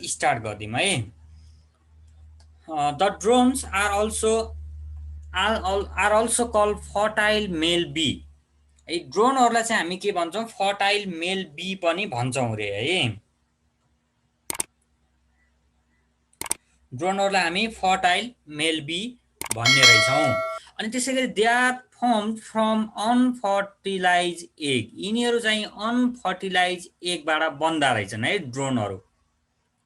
Start गरिदिउँ है। The drones are also call fertile male bee है। ड्रोनहरूलाई चाहिँ हामी के भन्छौँ, फर्टाइल मेल बी पनि भन्छौँ रे है। ड्रोनहरूलाई हामी फर्टाइल मेल बी भन्ने रहेछौँ। अनि त्यसै गरी they are form from unfertilised egg, यिनीहरू चाहिँ अनफर्टिलाइज एगबाट बन्दा रहेछन् है ड्रोनहरू,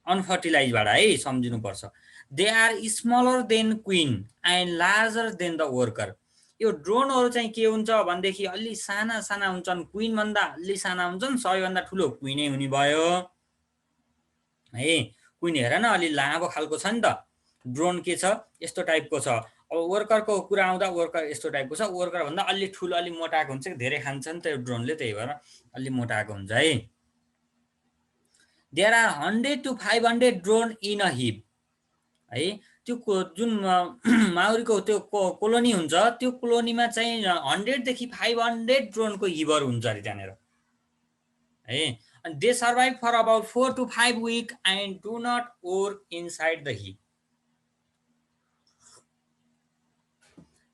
अनफर्टिलाइजबाट है सम्झिनुपर्छ। They are smaller than queen and larger than the worker. यो ड्रोनहरू चाहिँ के हुन्छ भनेदेखि अलि साना साना हुन्छन्, क्विनभन्दा अलि साना हुन्छन्, सबैभन्दा ठुलो क्विनै हुने भयो है। क्विन हेर न अलि लामो खालको छ नि त, ड्रोन के छ यस्तो टाइपको छ। अब वर्करको कुरा आउँदा वर्कर यस्तो टाइपको छ, वर्करभन्दा अलि ठुलो अलि मोटाएको हुन्छ कि धेरै खान्छ नि त यो ड्रोनले, त्यही भएर अलि मोटाएको हुन्छ है। There are 100 to 500 drone in a hive है। त्यो जुन माउरीको त्यो कोलोनी हुन्छ, त्यो कोलोनीमा चाहिँ 100 देखि 500 ड्रोनको हिपहरू हुन्छ अरे त्यहाँनिर है। अनि they survive for about 4 to 5 week and do not work inside the hive.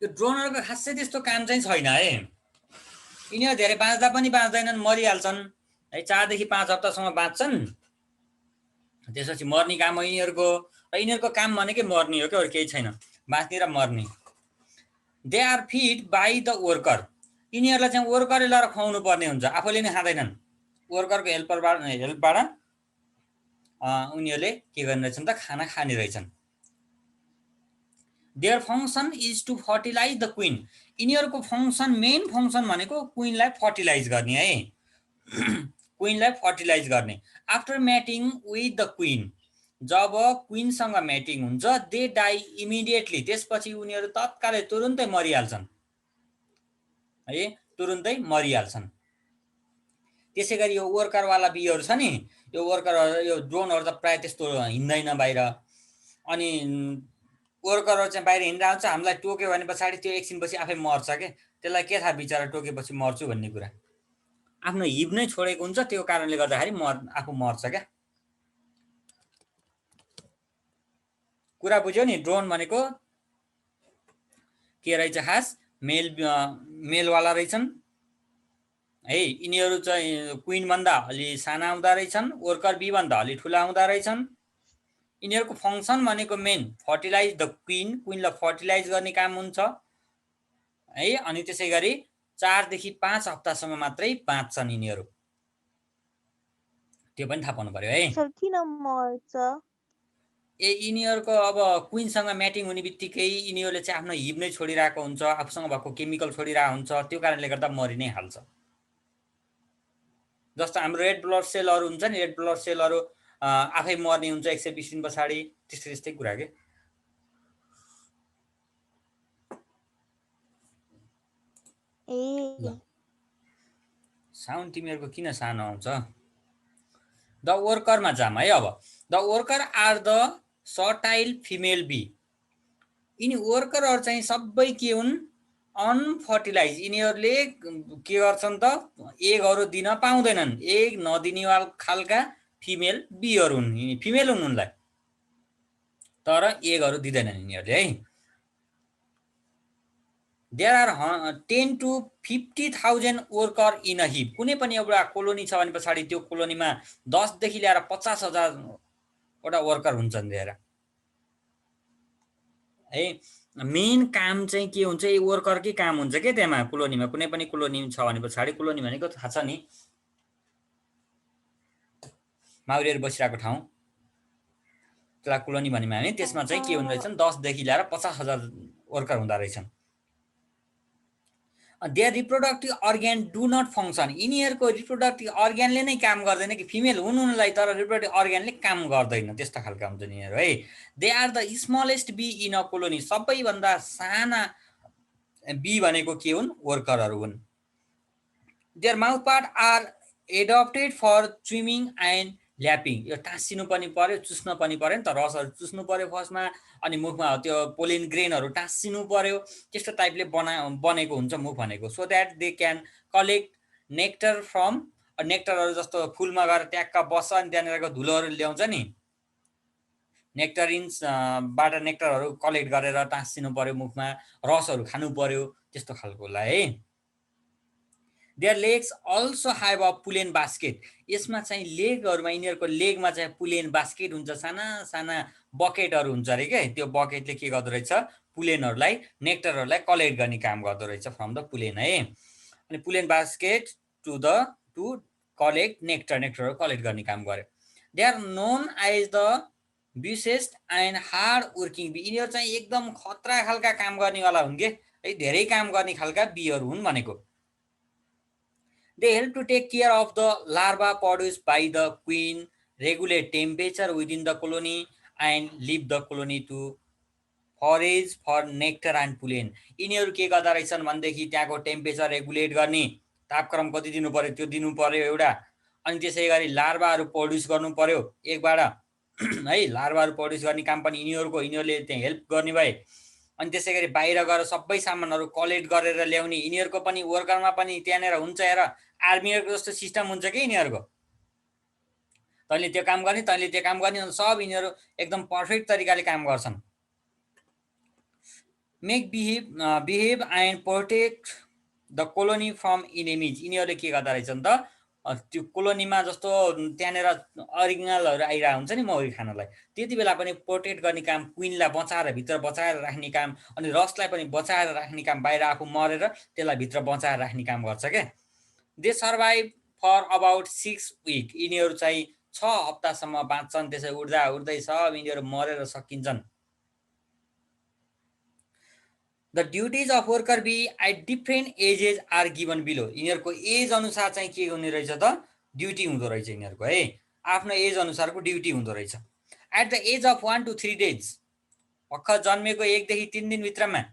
यो ड्रोनहरूको खासै त्यस्तो काम चाहिँ छैन है। यिनीहरू धेरै बाँच्दा पनि बाँच्दैनन्, मरिहाल्छन् है। 4 देखि 5 हप्तासम्म बाँच्छन्, त्यसपछि मर्ने काम हो यिनीहरूको। र यिनीहरूको काम भनेकै मर्ने हो क्या, अरू केही छैन, बाँच्ने र मर्ने। They are feed by the worker, यिनीहरूलाई चाहिँ वर्करले लगाएर खुवाउनु पर्ने हुन्छ, आफूले नै खाँदैनन्। वर्करको हेल्पबाट उनीहरूले के गर्ने रहेछन् त, खाना खाने रहेछन्। Their function is to fertilise the queen, यिनीहरूको फङ्सन मेन फङ्सन भनेको क्विनलाई फर्टिलाइज गर्ने है। क्विनलाई फर्टिलाइज गर्ने। After mating with the queen, जब क्विनसँग म्याटिङ हुन्छ, दे डाई इमिडिएटली, त्यसपछि उनीहरू तत्कालै तुरुन्तै मरिहाल्छन् है, तुरुन्तै मरिहाल्छन्। त्यसै गरी यो वर्करवाला बीहरू छ नि, यो वर्कर यो ड्रोनहरू त प्रायः त्यस्तो हिँड्दैन बाहिर। अनि वर्करहरू चाहिँ बाहिर हिँडिरहेको हुन्छ, हामीलाई टोक्यो भने पछाडि त्यो एकछिनपछि आफै मर्छ के, त्यसलाई के थाहा बिचरा टोकेपछि मर्छु भन्ने कुरा। आफ्नो हिप नै छोडेको हुन्छ, त्यो कारणले गर्दाखेरि आफू मर्छ क्या। कुरा बुझ्यो नि, ड्रोन भनेको के रहेछ, खास मेलवाला रहेछन् है। यिनीहरू चाहिँ क्विनभन्दा अलि साना हुँदा रहेछन्, वर्कर बीभन्दा अलि ठुला हुँदा रहेछन्। यिनीहरूको फङ्सन भनेको मेन फर्टिलाइज द क्विनलाई फर्टिलाइज गर्ने काम हुन्छ है। अनि त्यसै गरी 4 देखि 5 हप्तासम्म मात्रै बाँच्छन् यिनीहरू, त्यो पनि थाहा पाउनु पर्यो है। किन मर्छ? यिनीहरूको अब क्विनसँग म्याटिङ हुने बित्तिकै यिनीहरूले चाहिँ आफ्नो हिप नै छोडिरहेको हुन्छ, आफूसँग भएको केमिकल छोडिरहेको हुन्छ, त्यो कारणले गर्दा मरि नै हाल्छ। जस्तो हाम्रो रेड ब्लड सेलहरू हुन्छ नि, रेड ब्लड सेलहरू आफै मर्ने हुन्छ 120 दिन पछाडि, त्यस्तै कुरा के। साउन्ड तिमीहरूको किन सानो आउँछ? द वर्करमा जाम है। अब the worker are the sterile female bee, यिनी वर्करहरू चाहिँ सबै के हुन्, अनफर्टिलाइज। यिनीहरूले के गर्छन् त, एगहरू दिन पाउँदैनन्, एग नदिने खालका फिमेल बीहरू हुन्, यिनी फिमेल हुन् उनलाई, तर एगहरू दिँदैनन् यिनीहरूले है। There are 10 to 50,000 worker in a hive, कुनै पनि एउटा कोलोनी छ भने पछाडि त्यो कोलोनीमा 10 देखि लिएर 50,000 वटा वर्कर हुन्छन् दिएर है। मेन काम चाहिँ के हुन्छ, यो वर्करकै काम हुन्छ के त्यहाँ कोलोनीमा। कुनै पनि कोलोनी छ भने पछाडि, कोलोनी भनेको थाहा छ नि, माउरीहरू बसिरहेको ठाउँ, त्यसलाई कोलोनी भन्यौँ हामी। त्यसमा चाहिँ के हुँदो रहेछन्, 10 देखि लिएर 50,000 वर्कर हुँदो रहेछन्। Their reproductive organ do not function, यिनीहरूको रिप्रोडक्टिभ अर्ग्यानले नै काम गर्दैन कि, फिमेल हुन् उनलाई, तर रिप्रोडक्टिभ अर्ग्यानले काम गर्दैन, त्यस्तो खालका हुन्छन् यिनीहरू है। They are the smallest bee in a colony, सबैभन्दा साना बी भनेको के हुन्, वर्करहरू हुन्। Their mouth part are adapted for swimming and lapping, यो टाँसिनु पनि पर्यो, चुस्न पनि पर्यो नि त, रसहरू चुस्नु पर्यो फर्स्टमा, अनि मुखमा त्यो पोलिन ग्रेनहरू टाँसिनु पर्यो, त्यस्तो टाइपले बनेको हुन्छ मुख भनेको। So that they can collect nectar from, नेक्टरहरू जस्तो फुलमा गएर ट्याक्क बस्छ, अनि त्यहाँनिरको धुलोहरू ल्याउँछ नि, नेक्टरिन्स बाट नेक्टरहरू कलेक्ट गरेर टाँसिनु पर्यो मुखमा, रसहरू खानु पर्यो, त्यस्तो खालकोलाई है। Their legs also have a pollen basket. यसमा चाहिँ लेगहरूमा यिनीहरूको लेगमा चाहिँ पुलेन बास्केट हुन्छ, साना साना बकेटहरू हुन्छ अरे क्या। त्यो बकेटले के गर्दो रहेछ, पुलेनहरूलाई नेक्टरहरूलाई कलेक्ट गर्ने काम गर्दो रहेछ फ्रम द पुलेन है। अनि पुलेन बास्केट टु कलेक्ट नेक्टरहरू कलेक्ट गर्ने काम गर्यो। They are known as the busiest and hard working bee. यिनीहरू चाहिँ एकदम खतरा खालका काम गर्नेवाला हुन् के है, धेरै काम गर्ने खालका बीहरू हुन् भनेको। They help to take care of the larva produce by the queen, regulate temperature within the colony and leave the colony to forage for nectar and pollen. यिनीहरू के गर्दा रहेछन् भनेदेखि त्यहाँको टेम्परेचर रेगुलेट गर्ने, तापक्रम कति दिनु पर्यो त्यो दिनु पर्यो एउटा, अनि त्यसै गरी लार्भाहरू प्रड्युस गर्नु पर्यो एकबाट है। लार्भाहरू प्रड्युस गर्ने काम पनि यिनीहरूको, यिनीहरूले त्यहाँ हेल्प गर्ने भए। अनि त्यसै गरी बाहिर गएर सबै सामानहरू कलेक्ट गरेर ल्याउने यिनीहरूको पनि, वर्करमा पनि त्यहाँनिर हुन्छ। हेर आर्मीहरूको जस्तो सिस्टम हुन्छ कि यिनीहरूको, तैँले त्यो काम गर्ने तैँले त्यो काम गर्ने, सब यिनीहरू एकदम पर्फेक्ट तरिकाले काम गर्छन्। Make behave and protect the colony from enemies. यिनीहरूले के गर्दा रहेछन् त, त्यो कोलोनीमा जस्तो त्यहाँनिर अरिजिनलहरू आइरहेको हुन्छ नि मौरी खानलाई, त्यति बेला पनि प्रोटेक्ट गर्ने काम, क्विनलाई बचाएर भित्र बचाएर राख्ने काम, अनि रसलाई पनि बचाएर राख्ने काम, बाहिर आफू मरेर त्यसलाई भित्र बचाएर राख्ने काम गर्छ क्या। They survive for about 6 week. यिनीहरू चाहिँ 6 हप्तासम्म बाँच्छन्। त्यसै उड्दा उड्दै सब यिनीहरू मरेर सकिन्छन्। The duties of worker bee at different ages are given below. यिनीहरूको एज अनुसार चाहिँ के हुने रहेछ त, ड्युटी हुँदो रहेछ यिनीहरूको है, आफ्नो एज अनुसारको ड्युटी हुँदो रहेछ। At the age of 1 to 3 days, भर्खर जन्मेको 1 देखि 3 दिनभित्रमा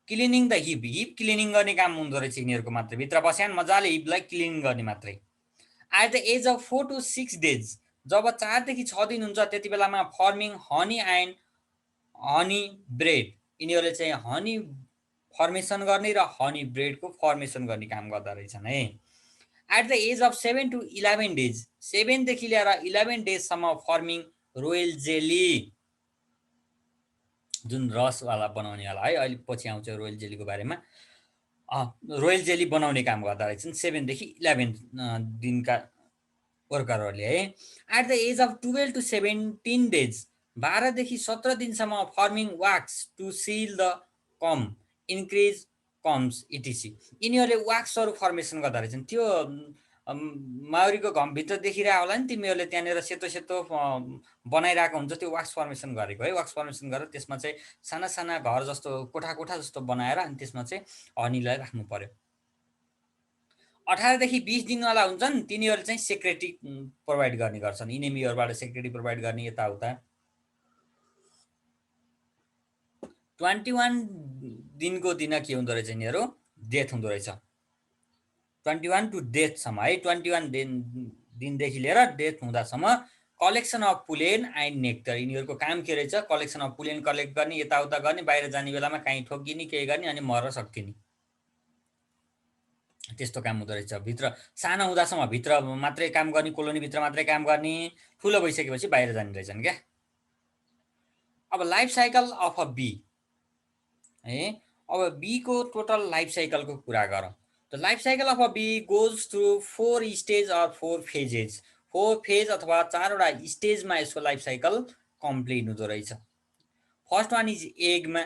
cleaning the hip, hip cleaning गर्ने काम हुँदो रहेछ यिनीहरूको मात्रै, भित्र बस्यान मजाले हिपलाई क्लिनिङ गर्ने मात्रै। At the age of 4 to 6 days, जब 4 देखि 6 दिन हुन्छ त्यति बेलामा forming honey and honey bread. यिनीहरूले चाहिँ हनी फर्मेसन गर्ने र हनी ब्रेडको फर्मेसन गर्ने काम गर्दा रहेछन् है। At the age of 7 to 11 days, 7 देखि लिएर 11 डेजसम्म फर्मिङ रोयल जेली, जुन रसवाला बनाउनेवाला है, अहिले पछि आउँछ रोयल जेलीको बारेमा। रोयल जेली बनाउने काम गर्दा रहेछन् 7 देखि 11 दिनका वर्करहरूले है। At the age of 12 to 17 days, 12 देखि 17 दिनसम्म forming wax to seal the comb, increase combs इटिसी। यिनीहरूले वाक्सहरू फर्मेसन गर्दा रहेछन्। त्यो माउरीको घमभित्र देखिरहेको होला नि तिमीहरूले, त्यहाँनिर सेतो सेतो बनाइरहेको हुन्छ, त्यो वाक्स फर्मेसन गरेको है। वाक्स फर्मेसन गरेर त्यसमा चाहिँ साना साना घर जस्तो, कोठा कोठा जस्तो बनाएर अनि त्यसमा चाहिँ हनीलाई राख्नु पर्यो। 18 देखि 20 दिनवाला हुन्छन्, तिनीहरूले चाहिँ सेक्युरिटी प्रोभाइड गर्ने गर्छन्, इनेमीहरूबाट सेक्युरिटी प्रोभाइड गर्ने यताउता। 21 दिनको दिन के हुँदो रहेछ, यिनीहरू डेथ हुँदो रहेछ। 21 to डेथसम्म है, 21 दिनदेखि लिएर डेथ हुँदासम्म collection of pollen and nectar. यिनीहरूको काम के रहेछ, कलेक्सन अफ पुलेन कलेक्ट गर्ने, यताउता गर्ने, बाहिर जाने बेलामा काहीँ ठोकिने केही गर्ने, अनि मर्न सकिने, त्यस्तो काम हुँदो रहेछ। भित्र सानो हुँदासम्म भित्र मात्रै काम गर्ने, कोलोनीभित्र मात्रै काम गर्ने, ठुलो भइसकेपछि बाहिर जाने रहेछन् क्या। अब life cycle of a bee है, अब बीको टोटल लाइफ साइकलको कुरा गरौँ। The life cycle of a bee goes through 4 stage or 4 phases. 4 phase अथवा 4वटा स्टेजमा यसको लाइफ साइकल कम्प्लिट हुँदो रहेछ। फर्स्ट वान इज एगमा,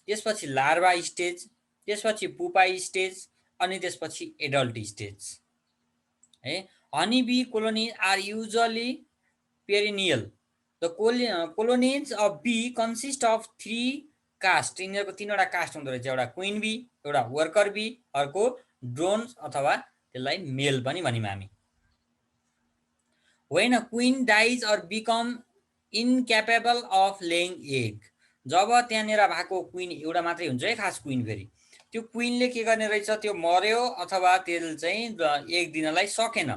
त्यसपछि लार्भा स्टेज, त्यसपछि पुपा स्टेज, अनि त्यसपछि एडल्ट स्टेज है। Honey bee colony are usually perennial. The colonies of bee consist of 3 caste. यिनीहरूको 3वटा कास्ट हुँदो रहेछ, एउटा क्विन बी, एउटा वर्कर बी, अर्को ड्रोन अथवा त्यसलाई मेल पनि भनिम हामी। When a queen dies or become incapable of laying egg, जब त्यहाँनिर भएको क्विन एउटा मात्रै हुन्छ है खास क्विन, फेरि त्यो क्विनले के गर्ने रहेछ, त्यो मर्यो अथवा त्यसले चाहिँ एग दिनलाई सकेन,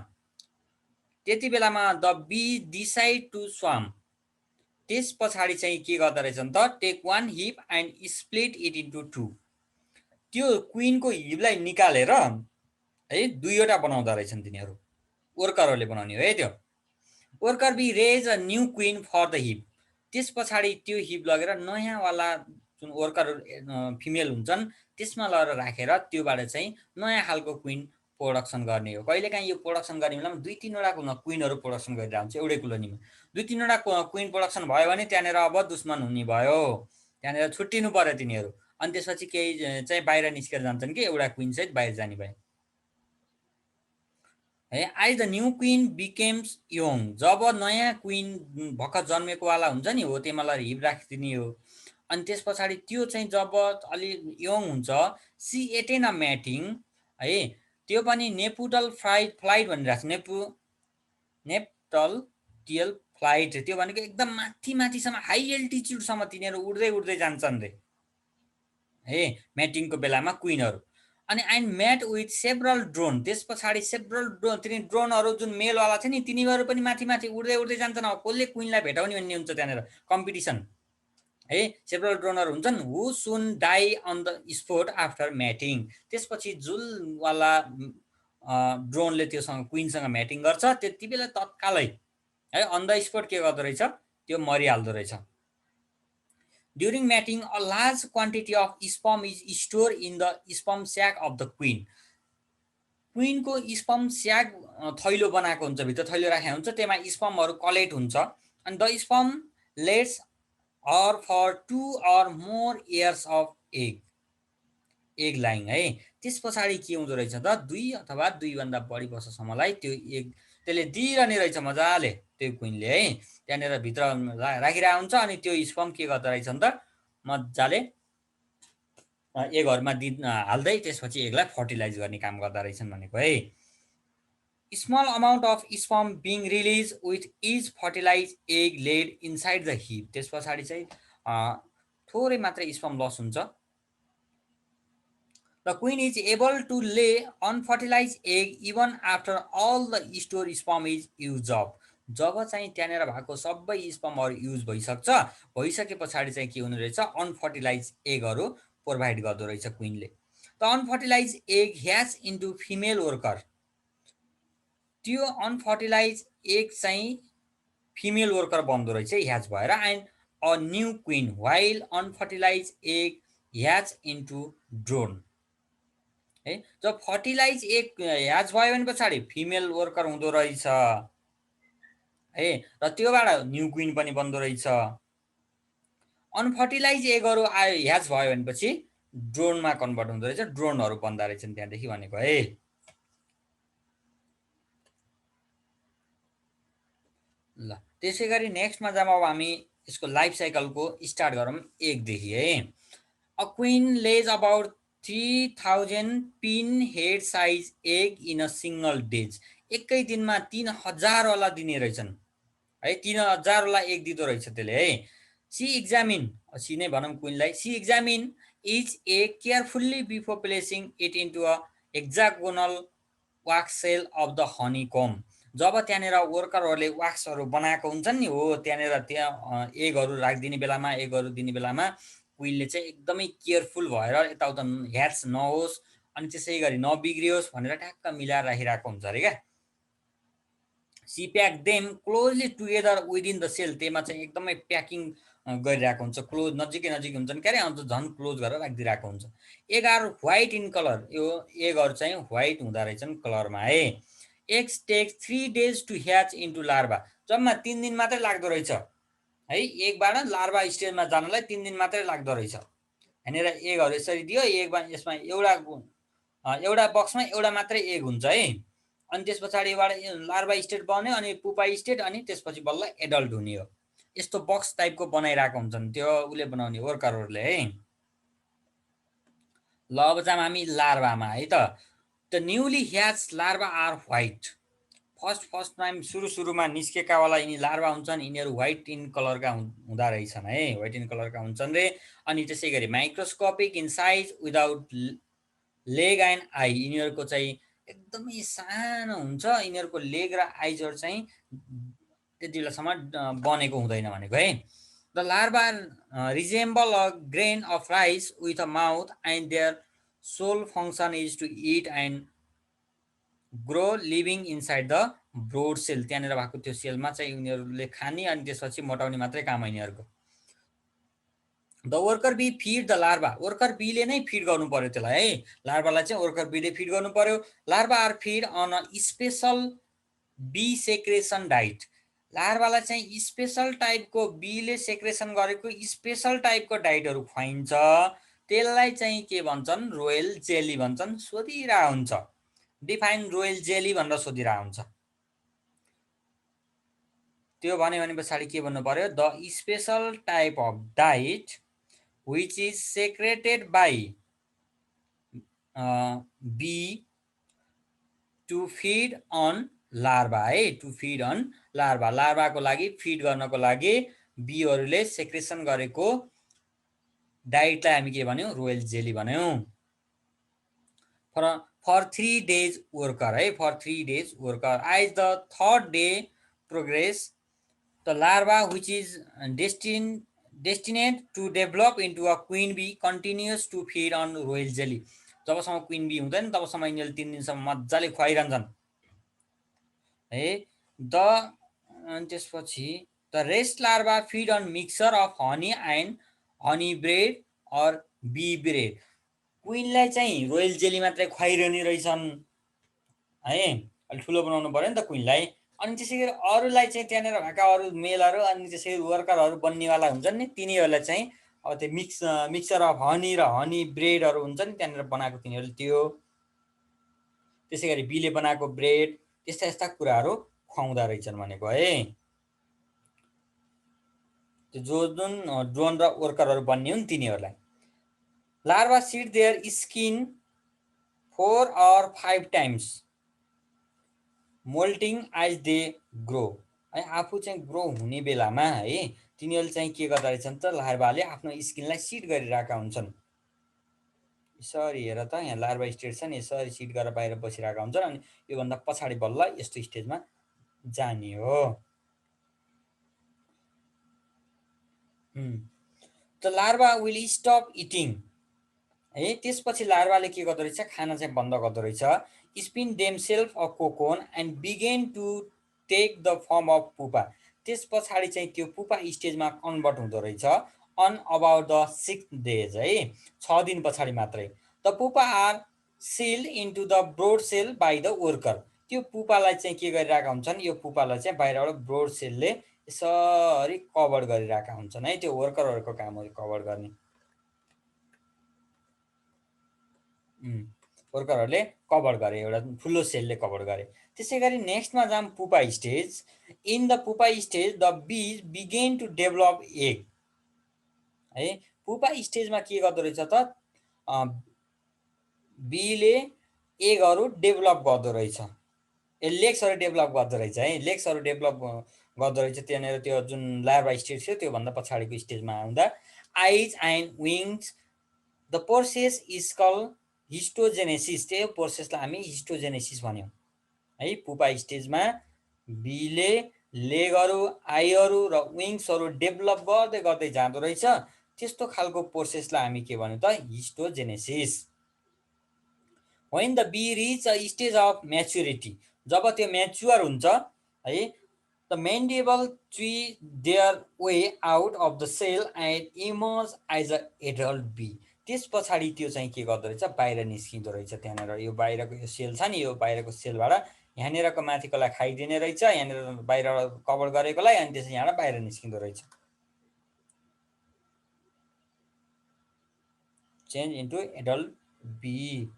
त्यति बेलामा द बी डिसाइड टु स्वाम। त्यस पछाडि चाहिँ के गर्दा रहेछन् त, take 1 hive and split it into 2। त्यो क्विनको हिपलाई निकालेर है 2वटा बनाउँदा रहेछन् तिनीहरू, वर्करहरूले बनाउने हो है त्यो। Worker bee raise a new queen for the hip. त्यस पछाडि त्यो हिप लगेर नयाँवाला जुन वर्करहरू फिमेल हुन्छन् त्यसमा लगेर राखेर त्योबाट चाहिँ नयाँ खालको क्विन प्रोडक्सन गर्ने हो। कहिलेकाहीँ यो प्रोडक्सन गर्ने बेलामा 2-3वटा क्विनहरू प्रोडक्सन गरिरहेको हुन्छ एउटै कोलोनीमा। 2-3वटा क्विन प्रोडक्सन भयो भने त्यहाँनिर अब दुश्मन हुने भयो, त्यहाँनिर छुट्टिनु पर्यो तिनीहरू। अनि त्यसपछि केही चाहिँ बाहिर निस्केर जान्छन् कि एउटा क्विन सहित बाहिर जाने भयो है। As the new queen becomes young, जब नयाँ क्विन भर्खर जन्मेकोवाला हुन्छ नि हो त्यसलाई हिप राखिदिने हो। अनि त्यस पछाडि त्यो चाहिँ जब अलि यङ हुन्छ, सी एटेन अ म्याटिङ है, त्यो पनि नेपुटल फ्लाइट भनिरहेको छ, नेप्टल टियल फ्लाइट, त्यो भनेको एकदम माथि माथिसम्म हाई एल्टिच्युडसम्म तिनीहरू उड्दै उड्दै जान्छन् रे है म्याटिङको बेलामा क्विनहरू। अनि and mate with several drone, त्यस पछाडि सेभरल ड्रोनहरू जुन मेलवाला थियो नि तिनीहरू पनि माथि माथि उड्दै उड्दै जान्छन्। अब कसले क्विनलाई भेटाउने भन्ने हुन्छ त्यहाँनिर कम्पिटिसन है। सेभरल ड्रोनहरू हुन्छन् who soon die on the spot after mating, त्यसपछि जुलवाला ड्रोनले त्योसँग क्विनसँग म्याटिङ गर्छ त्यति बेला तत्कालै है अन द स्पोट के गर्दो रहेछ, त्यो मरिहाल्दो रहेछ। During mating a large quantity of sperm is store in the sperm sac of the queen, क्विनको स्पर्म स्याक थैलो बनाएको हुन्छ, भित्र थैलो राखेको हुन्छ, त्यसमा स्पर्महरू कलेक्ट हुन्छ। अनि the sperm let's or for 2 or more years of egg lying है। त्यस पछाडि के हुँदो रहेछ त 2 अथवा 2भन्दा बढी वर्षसम्मलाई त्यो एग त्यसले दिइरहने रहेछ मजाले त्यो क्विनले है, त्यहाँनिर भित्र राखिरहेको हुन्छ। अनि त्यो स्पर्म के गर्दो रहेछ नि त मजाले एगहरूमा हाल्दै त्यसपछि एगलाई फर्टिलाइज गर्ने काम गर्दा रहेछन् भनेको है। Small amount of sperm being release with is fertilize egg laid inside the hip, त्यस पछाडि चाहिँ थोरै मात्रै स्पर्म लस हुन्छ। The queen is able to lay unfertilize egg even after all the store sperm is use of, जब चाहिँ त्यहाँनिर भएको सबै स्पर्महरू युज भइसके पछाडि चाहिँ के हुने रहेछ, अनफर्टिलाइज एगहरू प्रोभाइड गर्दो रहेछ क्विनले। The unfertilised egg hatch into female worker, त्यो अनफर्टिलाइज एग चाहिँ फिमेल वर्कर बन्दो रहेछ ह्याच भएर। And a new queen while unfertilised egg hatch into drone है। जब फर्टिलाइज एग ह्याच भयो भने पछाडि फिमेल वर्कर हुँदो रहेछ है, र त्योबाट न्यू क्विन पनि बन्दो रहेछ। अनफर्टिलाइज एगहरू ह्याच भयो भनेपछि ड्रोनमा कन्भर्ट हुँदो रहेछ, ड्रोनहरू बन्दा रहेछन् त्यहाँदेखि भनेको है। ल त्यसै गरी नेक्स्टमा जाउँ अब हामी यसको लाइफ साइकलको स्टार्ट गरौँ एगदेखि है। A queen lays about 3000 pin head size egg in a single days, एकै दिनमा 3000वाला दिने रहेछन् है, 3000वाला एग दिँदो रहेछ त्यसले है। सी एक्जामिन, सी नै भनौँ क्विनलाई, she examine each egg carefully before placing it into a hexagonal wax cell of the honeycomb, जब त्यहाँनिर वर्करहरूले वाक्सहरू बनाएको हुन्छन् नि हो त्यहाँनिर त्यहाँ एगहरू राखिदिने बेलामा एगहरू दिने बेलामा क्विनले चाहिँ एकदमै केयरफुल भएर यताउता ह्याच नहोस् अनि त्यसै गरी नबिग्रियोस् भनेर ट्याक्क मिलाएर राखिरहेको हुन्छ अरे क्या। She pack them closely together within the cell, त्यसमा चाहिँ एकदमै प्याकिङ गरिरहेको हुन्छ, क्लोज नजिकै नजिकै हुन्छन् क्या अरे, अन्त झन् क्लोज गरेर राखिदिरहेको हुन्छ। Egg are white in colour, यो एगहरू चाहिँ व्हाइट हुँदो रहेछन् कलरमा है। Eggs takes 3 days to hatch into larva, जम्मा 3 दिन मात्रै लाग्दो रहेछ है, एगबाट लार्भा स्टेजमा जानलाई 3 दिन मात्रै लाग्दो रहेछ। यहाँनिर एगहरू यसरी दियो, एगमा यसमा एउटा बक्समा एउटा मात्रै एग हुन्छ है। अनि त्यस पछाडि एउटा लार्भा स्टेट बन्यो, अनि पुपा स्टेट, अनि त्यसपछि बल्ल एडल्ट हुने हो। यस्तो बक्स टाइपको बनाइरहेको हुन्छन् त्यो उसले बनाउने वर्करहरूले है। ल अब जाऊँ हामी लार्भामा है त। The newly hatch larva are white, first time सुरुमा निस्केकावाला यिनी लार्भा हुन्छन्, यिनीहरू व्हाइट इन कलरका हुँदा रहेछन् है, व्हाइट इन कलरका हुन्छन् रे। अनि त्यसै गरी microscopic in size without leg and I, यिनीहरूको चाहिँ एकदमै सानो हुन्छ, यिनीहरूको लेग र आइजहरू चाहिँ त्यति बेलासम्म बनेको हुँदैन भनेको है। The larva resemble a grain of rice with a mouth and their sole function is to eat and grow living inside the brood cell त्यहाँनिर भएको त्यो सेलमा चाहिँ उनीहरूले खाने अनि त्यसपछि मोटाउने मात्रै काम यिनीहरूको। The worker bee feed the larva, worker बीले नै फिड गर्नु पर्यो त्यसलाई है, लार्भालाई चाहिँ वर्कर बीले फिड गर्नु पर्यो। Larva are feed on a special bee secretion diet, लार्भालाई चाहिँ स्पेसल टाइपको बीले सेक्रेसन गरेको स्पेसल टाइपको डाइटहरू खुवाइन्छ, त्यसलाई चाहिँ के भन्छन्, रोयल जेली भन्छन्। सोधिरहेको हुन्छ डिफाइन रोयल जेली भनेर सोधिरहेको हुन्छ। त्यो भन्यो भने पछाडि के भन्नु पर्यो, the special type of diet which is secreted by bee to feed on larva है, टु फिड अन लार्भा, लार्भाको लागि फिड गर्नको लागि बीहरूले सेक्रेसन गरेको डाइटलाई हामी के भन्यौँ, रोयल जेली भन्यौँ। फर 3 days वर्कर है, for 3 days worker, as the third day progress the larva which is destined to develop into a queen bee continues to feed on royal jelly, जबसम्म queen bee हुँदैन तबसम्म यिनीहरूले 3 दिनसम्म मजाले खुवाइरहन्छन् है। त्यसपछि the rest larva feed on mixture of honey and honey bread or bee bread, क्विनलाई चाहिँ रोयल जेली मात्रै खुवाइरहने रहेछन् है, अलिक ठुलो बनाउनु पर्यो नि त क्विनलाई। अनि त्यसै गरी अरूलाई चाहिँ त्यहाँनिर भएका अरू मेलहरू अनि त्यसै गरी वर्करहरू बन्नेवाला हुन्छन् नि, तिनीहरूलाई चाहिँ अब त्यो मिक्सचर अफ हनी र हनी ब्रेडहरू हुन्छ नि त्यहाँनिर बनाएको तिनीहरूले त्यो, त्यसै गरी बीले बनाएको ब्रेड, यस्ता यस्ता कुराहरू खुवाउँदा रहेछन् भनेको है। त्यो जुन ड्रोन र वर्करहरू बन्ने हुन् तिनीहरूलाई। Larva shed their skin 4 or 5 times moulting as they grow है, आफू चाहिँ ग्रो हुने बेलामा है तिनीहरूले चाहिँ के गर्दा रहेछन् त, लार्भाले आफ्नो स्किनलाई सिड गरिरहेका हुन्छन्। यसरी हेर त यहाँ लार्भा स्टेज छ नि, यसरी सिड गरेर बाहिर बसिरहेका हुन्छन् अनि योभन्दा पछाडि बल्ल यस्तो स्टेजमा जाने हो। The larva will stop eating है, त्यसपछि लार्भाले के गर्दो रहेछ, खाना चाहिँ बन्द गर्दो रहेछ। Spin them self a cocoon and begin to take the form of pupa, त्यस पछाडि चाहिँ त्यो पुपा स्टेजमा कन्भर्ट हुँदो रहेछ on about the 6th days है, 6 दिन पछाडि मात्रै। The pupa are sealed into the brood cell by the worker, त्यो पुपालाई चाहिँ के गरिरहेका हुन्छन्, यो पुपालाई चाहिँ बाहिरबाट ब्रोड सेलले यसरी कभर गरिरहेका हुन्छन् है, त्यो वर्करहरूको काम हो कभर गर्ने, वर्करहरूले कभर गरे, एउटा ठुलो सेलले कभर गरे। त्यसै गरी नेक्स्टमा जाम pupa stage. In the pupa stage the bees begin to develop egg है, पुपा स्टेजमा के गर्दो रहेछ त, बीले एगहरू डेभलप गर्दो रहेछ, लेग्सहरू डेभलप गर्दो रहेछ है, लेग्सहरू डेभलप गर्दो रहेछ त्यहाँनिर, त्यो जुन लार्भा स्टेज थियो त्योभन्दा पछाडिको स्टेजमा आउँदा। Eyes and wings, the process is call histogenesis, त्यो प्रोसेसलाई हामी हिस्टोजेनेसिस भन्यौँ है। पुपा स्टेजमा बीले लेगहरू, आइहरू र विङ्सहरू डेभलप गर्दै गर्दै जाँदो रहेछ, त्यस्तो खालको प्रोसेसलाई हामी के भन्यौँ त, histogenesis. When the bee reach a stage of maturity, जब त्यो म्याच्युर हुन्छ है, the mandible tree their way out of the cell and emerge as a adult bee, त्यस पछाडि त्यो चाहिँ के गर्दो रहेछ, बाहिर निस्किँदो रहेछ। त्यहाँनिर यो बाहिरको यो सेल छ नि, यो बाहिरको सेलबाट यहाँनिरको माथिकोलाई खाइदिने रहेछ, यहाँनिर बाहिर कभर गरेकोलाई, अनि त्यसपछि यहाँबाट बाहिर निस्किँदो रहेछ, change into adult bee.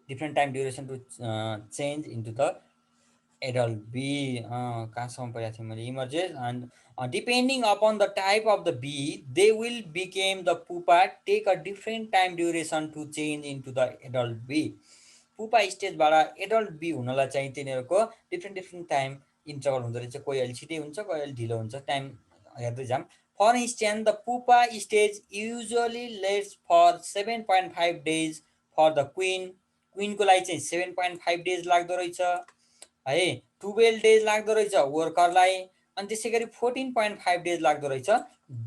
Different time duration to change into the adult bee, कहाँसम्म पढाएको थिएँ मैले, emerges and depending upon the type of the bee they will become the pupa take a different time duration to change into the adult bee, pupa स्टेजबाट adult bee हुनलाई चाहिँ तिनीहरूको different time interval हुँदो रहेछ, कोही अलि छिटै हुन्छ, कोही अलि ढिलो हुन्छ, टाइम हेर्दै जाऊँ। For instance the pupa stage usually lets for 7.5 days for the queen, क्विनको लागि चाहिँ 7.5 days लाग्दो रहेछ है, 12 days लाग्दो रहेछ वर्करलाई, अनि त्यसै गरी 14.5 days लाग्दो रहेछ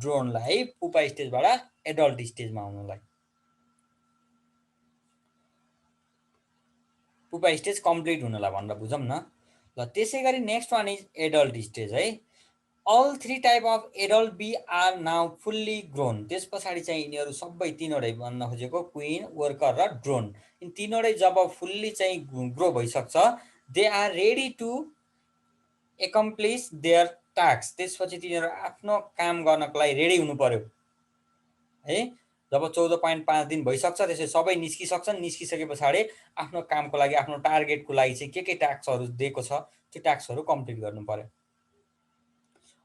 ड्रोनलाई है, पुपा स्टेजबाट एडल्ट स्टेजमा आउनलाई। पुपा स्टेज कम्प्लिट हुनलाई भनेर बुझौँ न। ल त्यसै गरी next one is adult stage है। All 3 type of adult bee are now fully grown. त्यस पछाडि चाहिँ यिनीहरू सबै तिनवटै भन्न खोजेको क्विन, वर्कर र ड्रोन, यिनी तिनवटै जब फुल्ली चाहिँ ग्रो भइसक्छ, they are ready to accomplish their task. त्यसपछि तिनीहरू आफ्नो काम गर्नको लागि रेडी हुनु पर्यो है। जब 14.5 दिन भइसक्छ त्यसपछि सबै निस्किसक्छन्। निस्किसके पछाडि आफ्नो कामको लागि, आफ्नो टार्गेटको लागि चाहिँ के टास्कहरू दिएको छ त्यो टास्कहरू कम्प्लिट गर्नु पर्यो।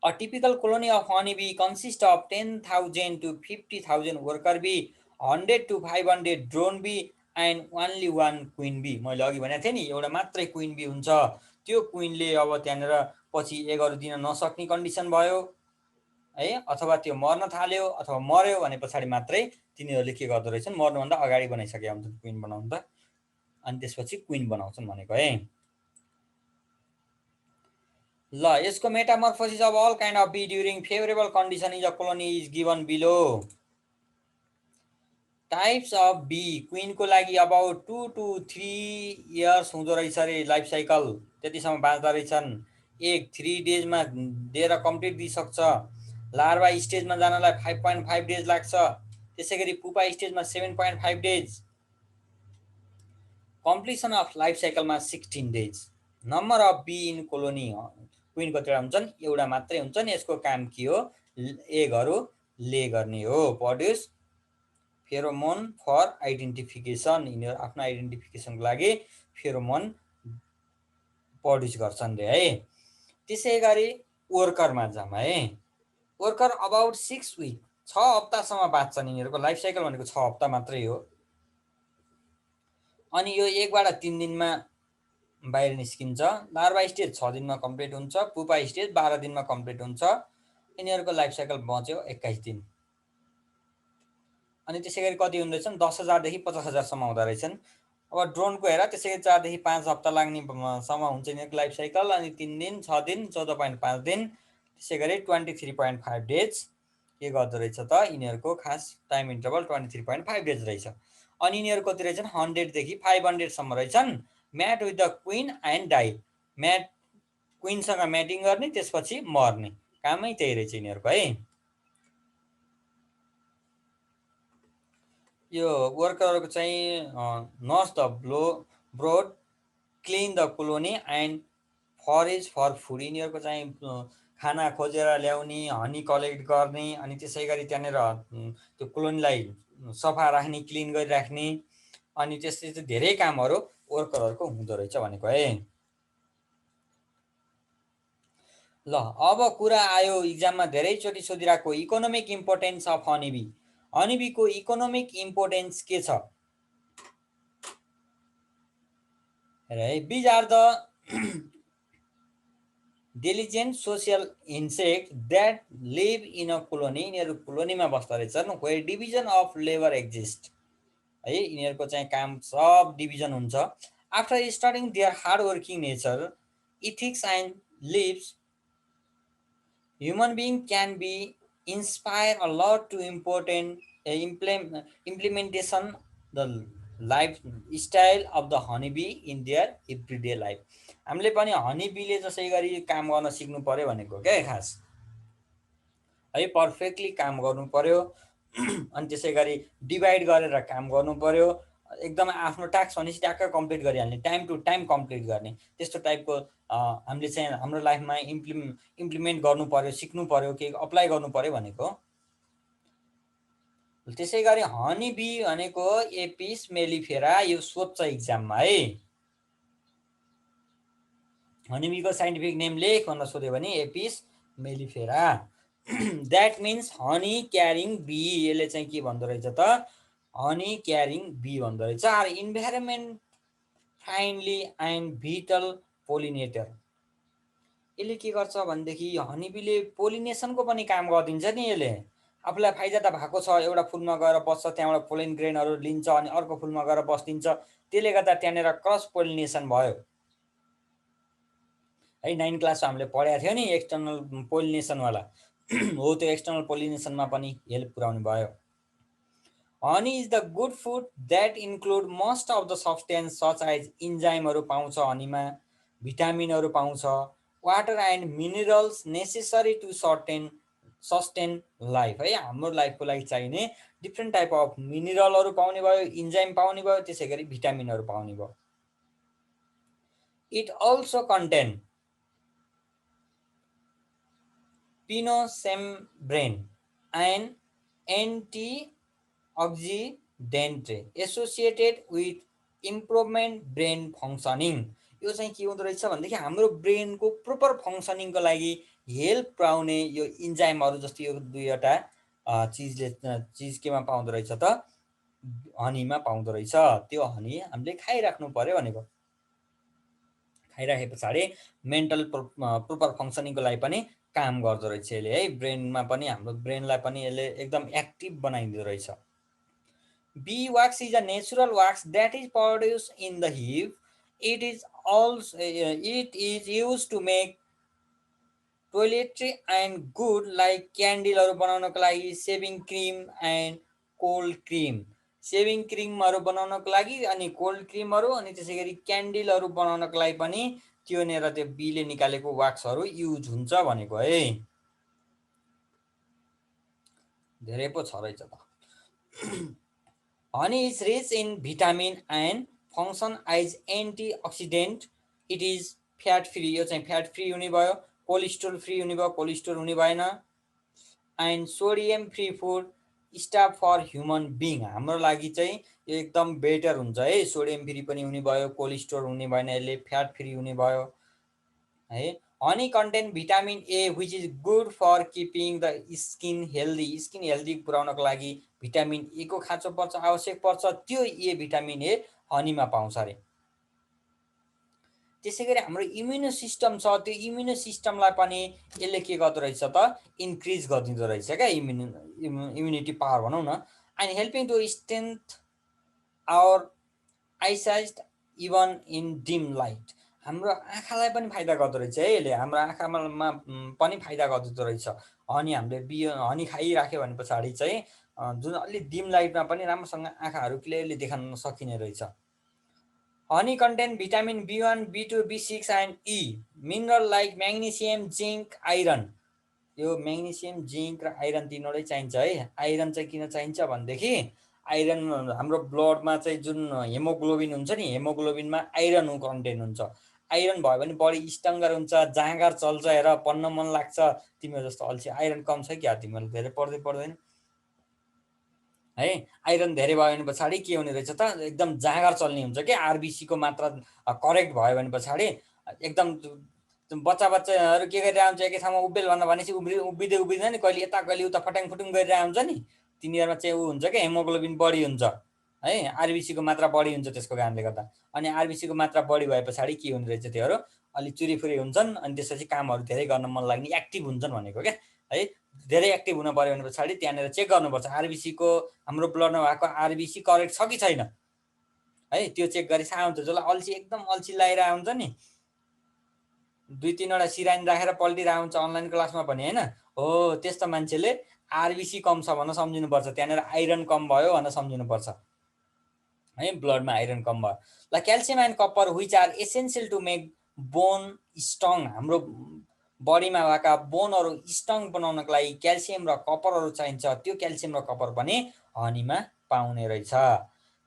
A typical colony of honey bee consists of 10,000 to 50,000 worker bee, 100 to 500 drone bee and only one queen bee। मैले अघि भनेको थिएँ नि एउटा मात्रै क्विन बी हुन्छ। त्यो क्विनले अब त्यहाँनिर पछि एगहरू दिन नसक्ने कन्डिसन भयो है, अथवा त्यो मर्न थाल्यो अथवा मर्यो भने पछाडि मात्रै तिनीहरूले के गर्दो रहेछन्, मर्नुभन्दा अगाडि बनाइसकेका हुन्छन् क्विन बनाउनु त, अनि त्यसपछि क्विन बनाउँछन् भनेको है। ल यसको metamorphosis of all kind of bee during favourable condition is a colony is given below. Types of bee, क्विनको लागि अबाउट 2 to 3 इयर्स हुँदो रहेछ अरे लाइफ साइकल, त्यतिसम्म बाँच्दो रहेछन्। एक 3 डेजमा दिएर कम्प्लिट दिइसक्छ। लार्भा स्टेजमा जानलाई 5.5 डेज लाग्छ। त्यसै गरी पुपा स्टेजमा 7.5 डेज। कम्प्लिसन अफ लाइफ साइकलमा 16 days. Number of bee in colony, queen कतिवटा हुन्छन्, एउटा मात्रै हुन्छन्। यसको काम के हो, एगहरू ले गर्ने हो, प्रड्युस फेरोमोन फर आइडेन्टिफिकेसन। यिनीहरू आफ्नो आइडेन्टिफिकेसनको लागि फेरोमोन प्रड्युस गर्छन् रे है। त्यसै गरी वर्करमा जाम है। वर्कर अबाउट 6 विक, 6 हप्तासम्म बाँच्छन्। यिनीहरूको लाइफ साइकल भनेको 6 हप्ता मात्रै हो। अनि यो 1 बाट 3 दिनमा बाहिर निस्किन्छ। लार्भा स्टेज 6 दिनमा कम्प्लिट हुन्छ। पुपा स्टेज 12 दिनमा कम्प्लिट हुन्छ। यिनीहरूको लाइफ साइकल बच्यो 21 दिन। अनि त्यसै गरी कति हुँदो रहेछन्, 10,000 देखि 50,000सम्म हुँदो रहेछन्। अब ड्रोनको हेर, त्यसै गरी 4 देखि 5 हप्ता लाग्ने सम्म हुन्छ यिनीहरूको लाइफ साइकल। अनि 3 दिन, 6 दिन, 14.5 दिन, त्यसै गरी 23.5 डेज के गर्दो रहेछ त, यिनीहरूको खास टाइम इन्टरभल 23.5 डेज रहेछ। अनि यिनीहरू कति रहेछन्, 100 देखि 500सम्म रहेछन्। Mate with the queen and die, mate क्विनसँग म्याटिङ गर्ने, त्यसपछि मर्ने, कामै त्यही रहेछ यिनीहरूको है। यो वर्करहरूको चाहिँ nurse the brood, clean the colony and forage for food. यिनीहरूको चाहिँ खाना खोजेर ल्याउने, हनी कलेक्ट गर्ने, अनि त्यसै गरी त्यहाँनिर त्यो कोलोनीलाई सफा राख्ने, क्लिन गरिराख्ने, अनि त्यस्तै चाहिँ धेरै कामहरू वर्करहरूको हुँदो रहेछ भनेको है। ल अब कुरा आयो इक्जाममा धेरैचोटि सोधिरहेको इकोनोमिक इम्पोर्टेन्स अफ हनीबी। हनीबीको इकोनोमिक इम्पोर्टेन्स के छ है। Bees are the diligent social insect that live in a colony। यिनीहरू कोलोनीमा बस्दो रहेछन्। where division of labor exist है, यिनीहरूको चाहिँ काम सब डिभिजन हुन्छ। After studying their hard working nature, ethics and lives, human being can be inspire a lot to implementation the life style of the honeybee in their everyday life. हामीले पनि हनीबीले जसै गरी काम गर्न सिक्नु पर्यो भनेको क्या खास है। पर्फेक्टली काम गर्नु पर्यो। अनि त्यसै गरी डिभाइड गरेर काम गर्नु पर्यो। एकदम आफ्नो टास्क भनेपछि ट्याक्क कम्प्लिट गरिहाल्ने, टाइम टु टाइम कम्प्लिट गर्ने, त्यस्तो टाइपको हामीले चाहिँ हाम्रो लाइफमा इम्प्लिमेन्ट गर्नु पर्यो, सिक्नु पर्यो, केही अप्लाई गर्नु पर्यो भनेको। त्यसै गरी हनी बी भनेको एपिस मेलिफेरा, यो सोध्छ इक्जाममा है। हनीबीको साइन्टिफिक नेम लेख भनेर सोध्यो भने Apis mellifera. That means honey carrying bee. यसले चाहिँ के भन्दो रहेछ त, हनी क्यारिङ बी भन्दो रहेछ। Are environment friendly and vital pollinator. यसले के गर्छ भनेदेखि हनीबीले पोलिनेसनको पनि काम गरिदिन्छ नि। यसले आफूलाई फाइदा त भएको छ, एउटा फुलमा गएर बस्छ, त्यहाँबाट पोलिन ग्रेनहरू लिन्छ, अनि अर्को फुलमा गएर बस्दिन्छ। त्यसले गर्दा त्यहाँनिर क्रस पोलिनेसन भयो है। 9 क्लासमा हामीले पढाएको थियो नि एक्सटर्नल पोलिनेसनवाला हो, त्यो एक्सटर्नल पोलिनेसनमा पनि हेल्प पुर्याउने भयो। Honey is the good food that include most of the substance such as इन्जाइमहरू पाउँछ हनीमा, भिटामिनहरू पाउँछ, water and minerals necessary to sustain life है, हाम्रो लाइफको लागि चाहिने डिफ्रेन्ट टाइप अफ मिनरलहरू पाउने भयो, इन्जाइम पाउने भयो, त्यसै गरी भिटामिनहरू पाउने भयो। It also contain pinocembrin and antioxidant associated with improvement brain functioning. यो चाहिँ के हुँदो रहेछ भनेदेखि हाम्रो ब्रेनको प्रोपर फङ्सनिङको लागि हेल्प पाउने यो इन्जाइमहरू जस्तो यो दुईवटा चिज केमा पाउँदो रहेछ त, हनीमा पाउँदो रहेछ। त्यो हनी हामीले खाइराख्नु पर्यो भनेको। खाइराखे पछाडि मेन्टल प्रोपर फङ्सनिङको लागि पनि काम गर्दो रहेछ यसले है, ब्रेनमा पनि हाम्रो ब्रेनलाई पनि यसले एकदम एक्टिभ बनाइदिँदो रहेछ। Bee wax is a natural wax that is produced in the hive. It is used to make toiletry and good like क्यान्डलहरू बनाउनको लागि, shaving cream and cold cream, shaving क्रिमहरू बनाउनको लागि अनि कोल्ड क्रिमहरू अनि त्यसै गरी क्यान्डलहरू बनाउनको लागि पनि त्योनेर त्यो बीले निकालेको वाक्सहरू युज हुन्छ भनेको है। धेरै पो छ रहेछ त। Honey is rich in vitamin and function as antioxidant. It is fat free, यो चाहिँ फ्याट फ्री हुने भयो, कोलेस्ट्रोल फ्री हुने भयो, कोलेस्ट्रोल हुने भएन, and sodium free food stuff for human being, हाम्रो लागि चाहिँ यो एकदम बेटर हुन्छ है। सोडियम फ्री पनि हुने भयो, कोलेस्ट्रोल हुने भएन, यसले फ्याट फ्री हुने भयो है। Honey contain vitamin A which is good for keeping the skin healthy, skin healthy पुऱ्याउनको लागि भिटामिन ए को खाँचो पर्छ, आवश्यक पर्छ, त्यो ए भिटामिन ए हनीमा पाउँछ अरे। त्यसै गरी हाम्रो इम्युनो सिस्टम छ, त्यो इम्युनो सिस्टमलाई पनि यसले के गर्दो रहेछ त, इन्क्रिज गरिदिँदो रहेछ क्या, इम्युनिटी पावर भनौँ न, and helping to strength our eyesight even in dim light, हाम्रो आँखालाई पनि फाइदा गर्दो रहेछ है यसले, हाम्रो आँखामा पनि फाइदा गर्दो रहेछ। हनी हामीले हनी खाइराख्यो भने पछाडि चाहिँ जुन अलि डिम लाइटमा पनि राम्रोसँग आँखाहरू क्लियरली देखाउन सकिने रहेछ। Honey contain vitamin B1, B2, B6 and E, mineral like magnesium, zinc, iron. यो म्याग्नेसियम, जिङ्क र आइरन तीनवटै चाहिन्छ है। आइरन चाहिँ किन चाहिन्छ भनेदेखि आइरन हाम्रो ब्लडमा चाहिँ जुन हेमोग्लोबिन हुन्छ नि, हेमोग्लोबिनमा आइरन कन्टेन्ट हुन्छ। आइरन भयो भने बडी स्ट्रङ्गर हुन्छ, जाँगर चल्छ, हेर पढ्न मन लाग्छ, तिमीहरू जस्तो अल्छी आइरन कम छ क्या, तिमीहरू धेरै पर्दैन है। आइरन धेरै भयो भने पछाडि के हुने रहेछ त, एकदम जाँगर चल्ने हुन्छ क्या, आरबिसीको मात्रा करेक्ट भयो भने पछाडि एकदम बच्चाहरू के गरिरहेको हुन्छ, एकै ठाउँमा उभिएल भनेपछि उभिँदैन नि, कहिले यता कहिले उता फट्याङ फुटुङ गरिरहेको हुन्छ नि, तिनीहरूमा चाहिँ ऊ हुन्छ क्या, हेमोग्लोबिन बढी हुन्छ है, आरबिसीको मात्रा बढी हुन्छ त्यसको कारणले गर्दा। अनि आरबिसीको मात्रा बढी भए पछाडि के हुने रहेछ, त्योहरू अलि चुरीफुरी हुन्छन्, अनि त्यसपछि कामहरू धेरै गर्न मन लाग्ने, एक्टिभ हुन्छन् भनेको क्या है। धेरै एक्टिभ हुन पऱ्यो भने पछाडि त्यहाँनिर चेक गर्नुपर्छ आरबिसीको, हाम्रो ब्लडमा भएको आरबिसी करेक्ट छ कि छैन है, त्यो चेक गरी थाहा हुन्छ। जसलाई अल्छी एकदम अल्छी लागिरहेको हुन्छ नि, 2-3वटा सिराइन राखेर पल्टिरहेको हुन्छ अनलाइन क्लासमा पनि होइन, हो त्यस्तो मान्छेले आरबिसी कम छ भनेर सम्झिनुपर्छ, त्यहाँनिर आइरन कम भयो भनेर सम्झिनुपर्छ है, ब्लडमा आइरन कम भयो। ल calcium and copper which are essential to make bone strong, हाम्रो बडीमा भएका बोनहरू स्ट्रङ बनाउनको लागि क्याल्सियम र कपरहरू चाहिन्छ, त्यो क्याल्सियम र कपर पनि हनीमा पाउने रहेछ।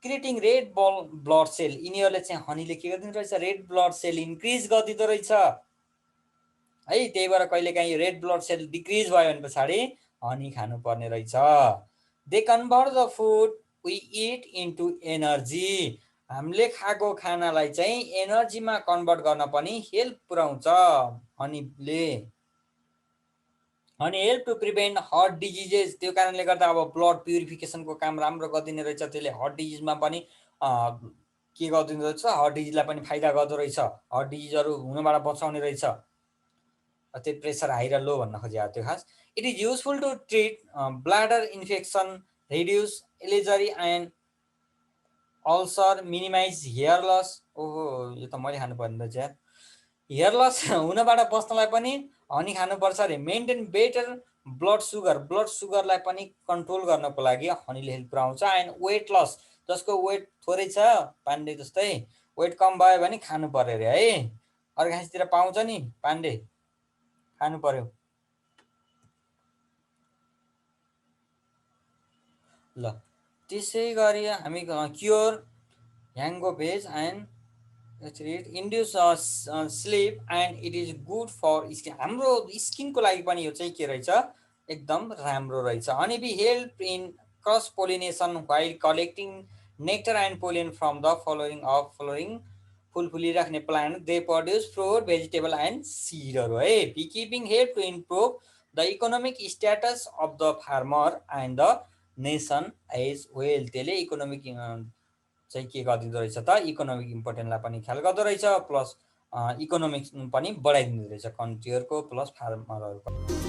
क्रिएटिङ रेड ब्लड सेल, यिनीहरूले चाहिँ हनीले के गरिदिँदो रहेछ, रेड ब्लड सेल इन्क्रिज गरिदिँदो रहेछ है। त्यही भएर कहिलेकाहीँ रेड ब्लड सेल डिक्रिज भयो भने पछाडि हनी खानुपर्ने रहेछ। They convert the food we eat into energy, हामीले खाएको खानालाई चाहिँ एनर्जीमा कन्भर्ट गर्न पनि हेल्प पुऱ्याउँछ हनीले। Honey help to prevent heart diseases, त्यो कारणले गर्दा अब ब्लड प्युरिफिकेसनको काम राम्रो गरिदिने रहेछ त्यसले, हार्ट डिजिजमा पनि के गरिदिँदो रहेछ, हार्ट डिजिजलाई पनि फाइदा गर्दो रहेछ, हार्ट डिजिजहरू हुनबाट बचाउने रहेछ। त्यो प्रेसर हाई र लो भन्न खोजेको त्यो खास। It is useful to treat bladder infection, reduce allergy and ulcer, minimise hair loss. ओहो यो त मैले खानुपर्ने रहेछ यार, हेयर लस हुनबाट बस्नलाई पनि हनी खानुपर्छ अरे। मेन्टेन बेटर ब्लड सुगरलाई पनि कन्ट्रोल गर्नको लागि हनीले हेल्प पुऱ्याउँछ। एन्ड वेट लस, जसको वेट थोरै छ पाण्डे जस्तै, वेट कम भयो भने खानु पर्यो अरे है, अर्घाँसतिर पाउँछ नि पाण्डे, खानु पर्यो। ल त्यसै गरी हामी cure hangovers and induce sleep and it is good for skin. हाम्रो स्किनको लागि पनि यो चाहिँ के रहेछ, एकदम राम्रो रहेछ। Honey bee help in cross pollination while collecting nectar and pollen from the flowering फुल फुलिराख्ने plant, they produce fruit vegetable and सिडहरू है। Beekeeping help to improve the economic status of the farmer and the nation as well. त्यसले economic चाहिँ के गरिदिँदो रहेछ त, economic इम्पोर्टेन्टलाई पनि ख्याल गर्दो रहेछ, प्लस इकोनोमिक्स पनि बढाइदिँदो रहेछ कन्ट्रीहरूको प्लस फार्मरहरूको।